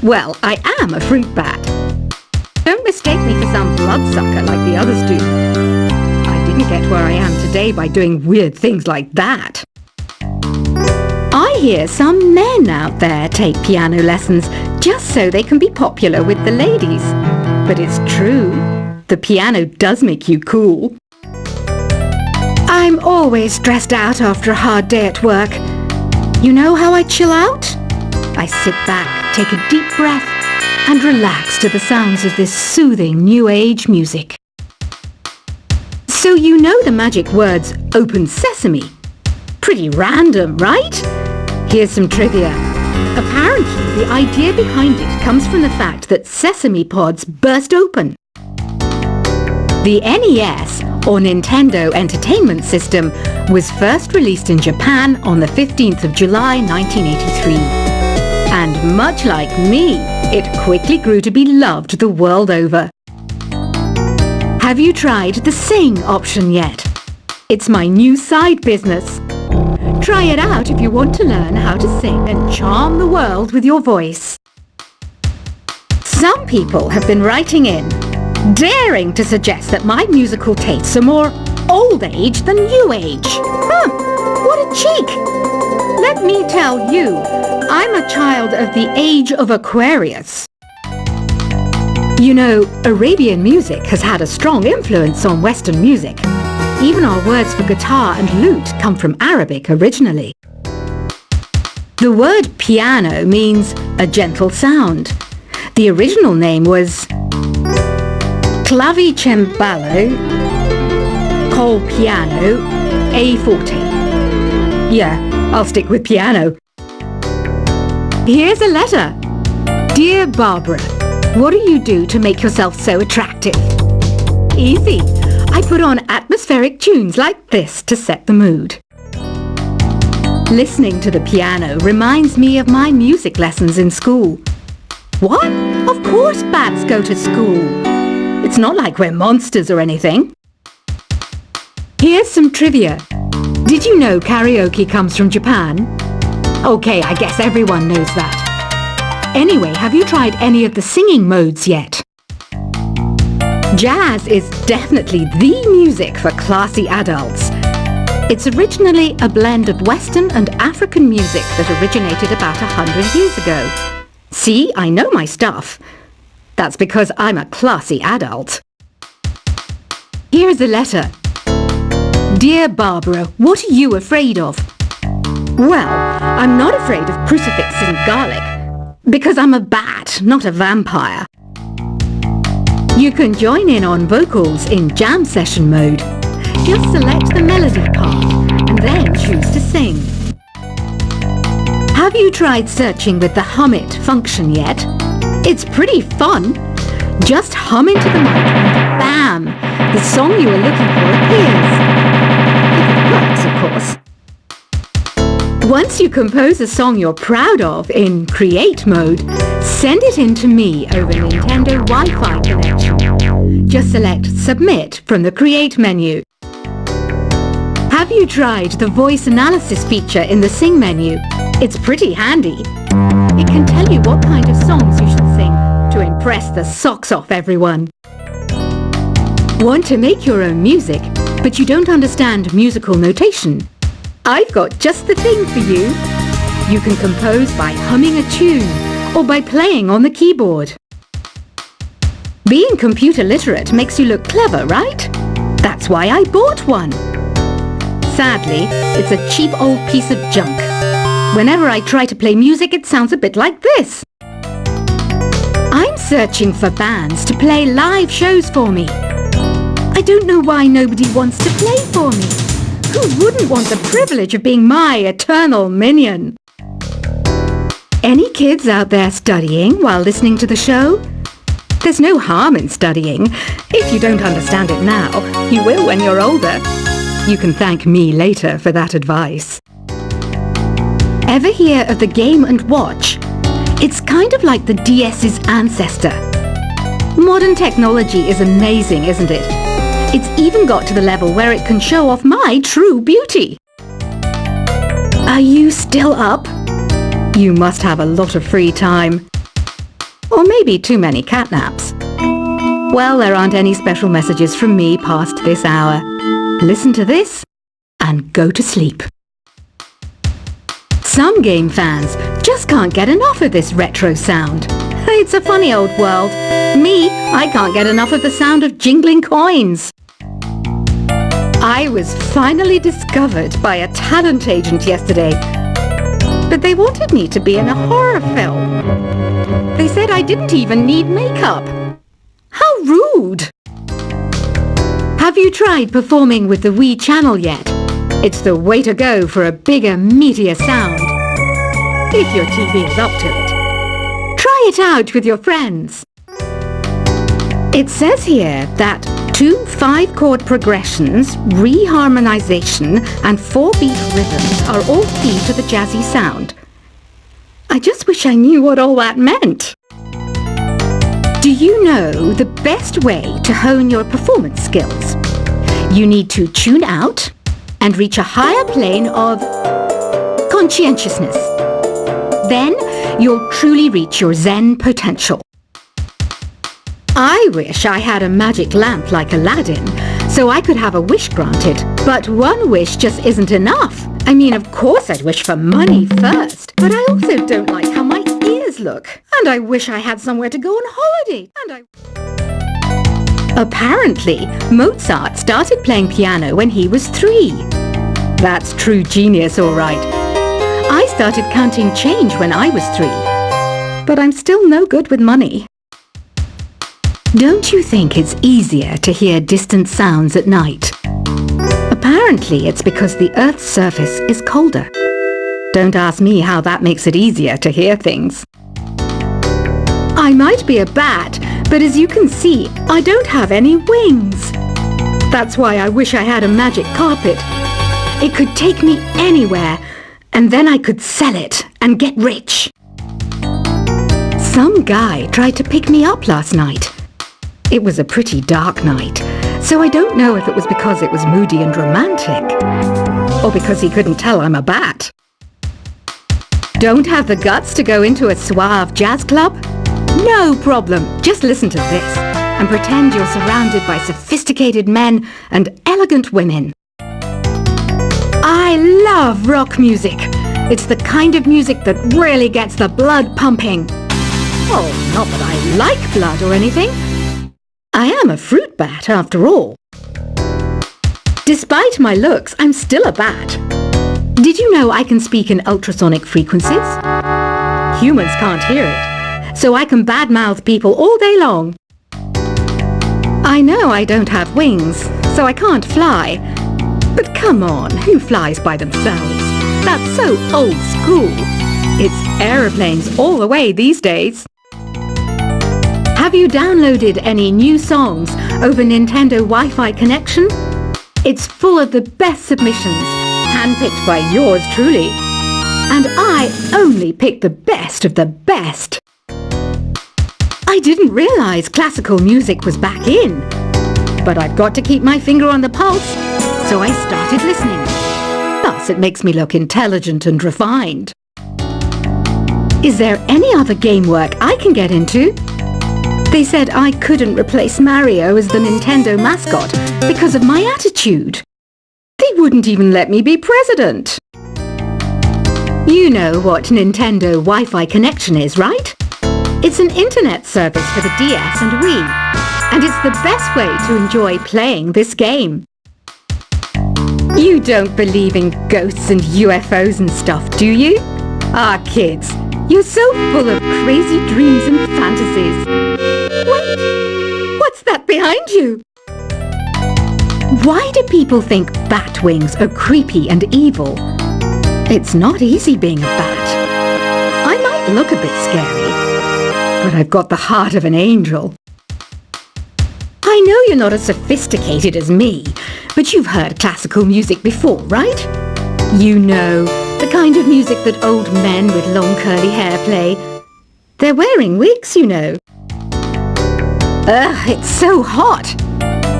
Well, I am a fruit bat. Don't mistake me for some bloodsucker like the others do. I didn't get where I am today by doing weird things like that. I hear some men out there take piano lessons just so they can be popular with the ladies. But it's true, the piano does make you cool. I'm always stressed out after a hard day at work. You know how I chill out? I sit back, take a deep breath, and relax to the sounds of this soothing new age music. So you know the magic words "open sesame." Pretty random, right? Here's some trivia. Apparently, the idea behind it comes from the fact that sesame pods burst open. The NES, or Nintendo Entertainment System, was first released in Japan on the 15th of July 1983. And much like me, it quickly grew to be loved the world over. Have you tried the Sing option yet? It's my new side business. Try it out if you want to learn how to sing and charm the world with your voice. Some people have been writing in, daring to suggest that my musical tastes are more old age than new age. What a cheek! Let me tell you, I'm a child of the age of Aquarius. You know, Arabian music has had a strong influence on Western music. Even our words for guitar and lute come from Arabic originally. The word piano means a gentle sound. The original name was clavicembalo col piano a forte. Yeah, I'll stick with piano. Here's a letter. Dear Barbara, what do you do to make yourself so attractive? Easy. I put on atmospheric tunes like this to set the mood. Listening to the piano reminds me of my music lessons in school. What? Of course bats go to school. It's not like we're monsters or anything. Here's some trivia. Did you know karaoke comes from Japan? Okay, I guess everyone knows that. Anyway, have you tried any of the singing modes yet? Jazz is definitely the music for classy adults. It's originally a blend of Western and African music that originated about 100 years ago. See, I know my stuff. That's because I'm a classy adult. Here's a letter. Dear Barbara, what are you afraid of? Well, I'm not afraid of crucifix and garlic, because I'm a bat, not a vampire. You can join in on vocals in jam session mode. Just select the melody part and then choose to sing. Have you tried searching with the Hum It function yet? It's pretty fun. Just hum into the mic and bam! The song you are looking for appears. If it works, of course. Once you compose a song you're proud of in Create mode, send it in to me over Nintendo Wi-Fi connection. Just select Submit from the Create menu. Have you tried the voice analysis feature in the Sing menu? It's pretty handy. It can tell you what kind of songs you should sing to impress the socks off everyone. Want to make your own music, but you don't understand musical notation? I've got just the thing for you. You can compose by humming a tune or by playing on the keyboard. Being computer literate makes you look clever, right? That's why I bought one. Sadly, it's a cheap old piece of junk. Whenever I try to play music, it sounds a bit like this. I'm searching for bands to play live shows for me. I don't know why nobody wants to play for me. Who wouldn't want the privilege of being my eternal minion? Any kids out there studying while listening to the show? There's no harm in studying. If you don't understand it now, you will when you're older. You can thank me later for that advice. Ever hear of the Game & Watch? It's kind of like the DS's ancestor. Modern technology is amazing, isn't it? It's even got to the level where it can show off my true beauty. Are you still up? You must have a lot of free time. Or maybe too many catnaps. Well, there aren't any special messages from me past this hour. Listen to this and go to sleep. Some game fans just can't get enough of this retro sound. It's a funny old world. Me, I can't get enough of the sound of jingling coins. I was finally discovered by a talent agent yesterday, but they wanted me to be in a horror film. They said I didn't even need makeup. How rude! Have you tried performing with the Wii channel yet? It's the way to go for a bigger, meatier sound. If your TV is up to it. Try it out with your friends. It says here that 2 5-chord progressions, reharmonization, and 4-beat rhythms are all key to the jazzy sound. I just wish I knew what all that meant. Do you know the best way to hone your performance skills? You need to tune out and reach a higher plane of conscientiousness. Then you'll truly reach your Zen potential. I wish I had a magic lamp like Aladdin, so I could have a wish granted. But one wish just isn't enough. I mean, of course I'd wish for money first, but I also don't like how my ears look. And I wish I had somewhere to go on holiday. Apparently, Mozart started playing piano when he was 3. That's true genius, all right. I started counting change when I was 3. But I'm still no good with money. Don't you think it's easier to hear distant sounds at night? Apparently, it's because the Earth's surface is colder. Don't ask me how that makes it easier to hear things. I might be a bat, but as you can see, I don't have any wings. That's why I wish I had a magic carpet. It could take me anywhere, and then I could sell it and get rich. Some guy tried to pick me up last night. It was a pretty dark night, so I don't know if it was because it was moody and romantic, or because he couldn't tell I'm a bat. Don't have the guts to go into a suave jazz club? No problem, just listen to this and pretend you're surrounded by sophisticated men and elegant women. I love rock music. It's the kind of music that really gets the blood pumping. Oh, not that I like blood or anything. I am a fruit bat, after all. Despite my looks, I'm still a bat. Did you know I can speak in ultrasonic frequencies? Humans can't hear it, so I can badmouth people all day long. I know I don't have wings, so I can't fly. But come on, who flies by themselves? That's so old school. It's aeroplanes all the way these days. Have you downloaded any new songs over Nintendo Wi-Fi connection? It's full of the best submissions, handpicked by yours truly. And I only pick the best of the best. I didn't realize classical music was back in. But I've got to keep my finger on the pulse, so I started listening. Thus, it makes me look intelligent and refined. Is there any other game work I can get into? They said I couldn't replace Mario as the Nintendo mascot because of my attitude. They wouldn't even let me be president. You know what Nintendo Wi-Fi connection is, right? It's an internet service for the DS and Wii, and it's the best way to enjoy playing this game. You don't believe in ghosts and UFOs and stuff, do you? Ah, kids, you're so full of crazy dreams and fantasies. Wait, what's that behind you? Why do people think bat wings are creepy and evil? It's not easy being a bat. I might look a bit scary, but I've got the heart of an angel. I know you're not as sophisticated as me, but you've heard classical music before, right? You know, the kind of music that old men with long curly hair play. They're wearing wigs, you know. Ugh, it's so hot.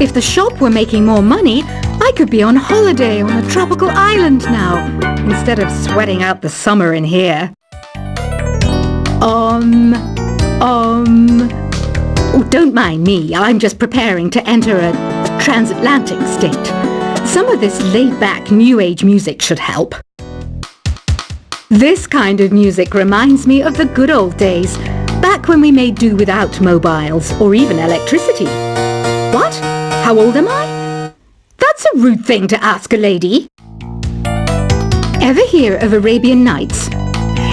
If the shop were making more money, I could be on holiday on a tropical island now, instead of sweating out the summer in here. Oh, don't mind me. I'm just preparing to enter a transatlantic state. Some of this laid-back New Age music should help. This kind of music reminds me of the good old days, back when we made do without mobiles or even electricity. What? How old am I? That's a rude thing to ask a lady. Ever hear of Arabian Nights?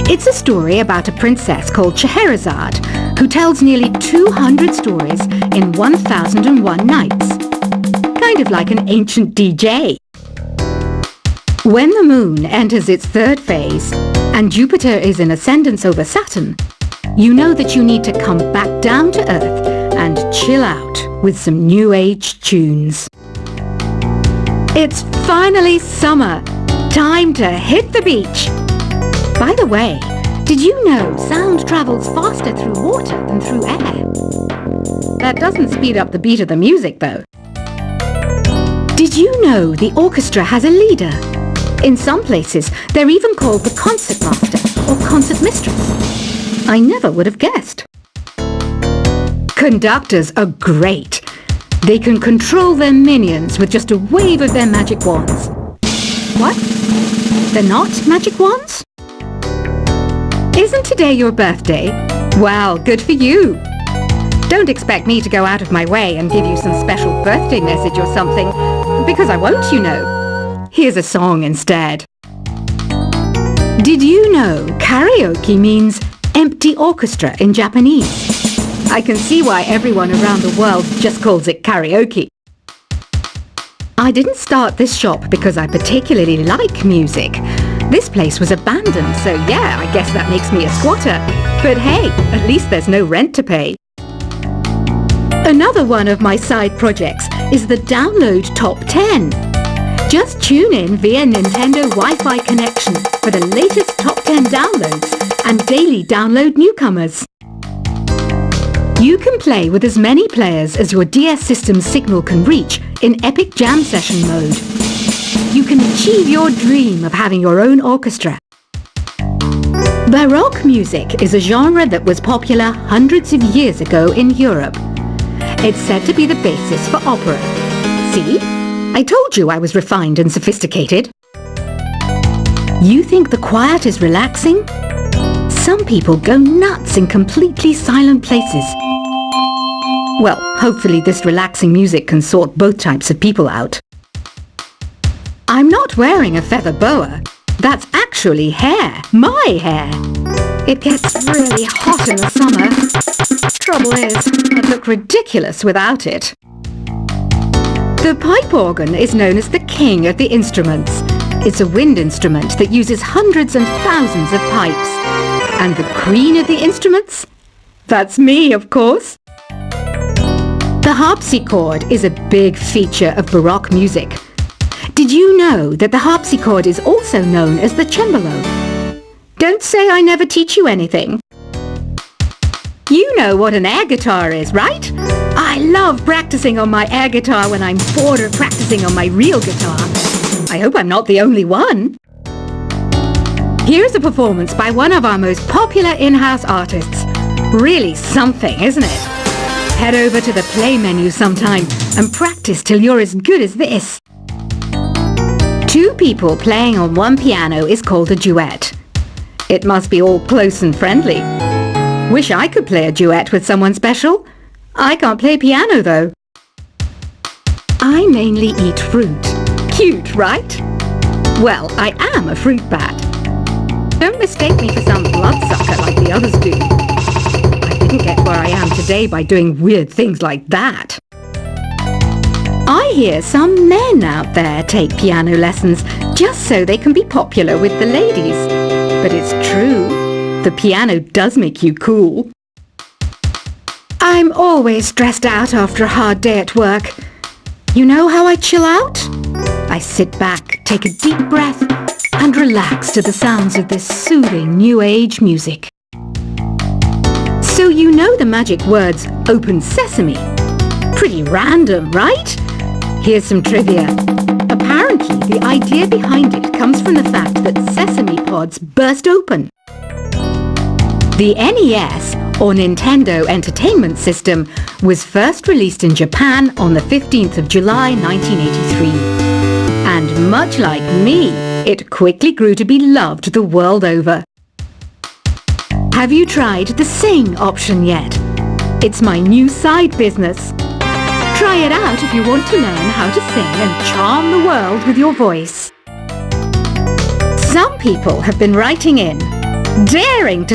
It's a story about a princess called Scheherazade who tells nearly 200 stories in 1001 nights. Kind of like an ancient DJ. When the moon enters its third phase and Jupiter is in ascendance over Saturn, you know that you need to come back down to Earth and chill out with some New Age tunes. It's finally summer. Time to hit the beach. By the way, did you know sound travels faster through water than through air? That doesn't speed up the beat of the music, though. Did you know the orchestra has a leader? In some places, they're even called the concert master or concert mistress. I never would have guessed. Conductors are great. They can control their minions with just a wave of their magic wands. What? They're not magic wands? Isn't today your birthday? Well, good for you. Don't expect me to go out of my way and give you some special birthday message or something, because I won't, you know. Here's a song instead. Did you know karaoke means empty orchestra in Japanese? I can see why everyone around the world just calls it karaoke. I didn't start this shop because I particularly like music. This place was abandoned, so yeah, I guess that makes me a squatter. But hey, at least there's no rent to pay. Another one of my side projects is the Download Top 10. Just tune in via Nintendo Wi-Fi connection for the latest top 10 downloads and daily download newcomers. You can play with as many players as your DS system's signal can reach in Epic Jam Session mode. You can achieve your dream of having your own orchestra. Baroque music is a genre that was popular hundreds of years ago in Europe. It's said to be the basis for opera. See? I told you I was refined and sophisticated. You think the quiet is relaxing? Some people go nuts in completely silent places. Well, hopefully this relaxing music can sort both types of people out. I'm not wearing a feather boa. That's actually hair. My hair. It gets really hot in the summer. Trouble is, I'd look ridiculous without it. The pipe organ is known as the king of the instruments. It's a wind instrument that uses hundreds and thousands of pipes. And the queen of the instruments? That's me, of course. The harpsichord is a big feature of Baroque music. Did you know that the harpsichord is also known as the cembalo? Don't say I never teach you anything. You know what an air guitar is, right? I love practicing on my air guitar when I'm bored of practicing on my real guitar. I hope I'm not the only one. Here's a performance by one of our most popular in-house artists. Really something, isn't it? Head over to the play menu sometime and practice till you're as good as this. Two people playing on one piano is called a duet. It must be all close and friendly. Wish I could play a duet with someone special. I can't play piano though. I mainly eat fruit. Cute, right? Well, I am a fruit bat. Don't mistake me for some bloodsucker like the others do. I didn't get where I am today by doing weird things like that. I hear some men out there take piano lessons just so they can be popular with the ladies. But it's true, the piano does make you cool. I'm always stressed out after a hard day at work. You know how I chill out? I sit back, take a deep breath, and relax to the sounds of this soothing New Age music. So you know the magic words "Open Sesame"? Pretty random, right? Here's some trivia. Apparently, the idea behind it comes from the fact that sesame pods burst open. The NES or Nintendo Entertainment System, was first released in Japan on the 15th of July 1983. And much like me, it quickly grew to be loved the world over. Have you tried the Sing option yet? It's my new side business. Try it out if you want to learn how to sing and charm the world with your voice. Some people have been writing in, daring to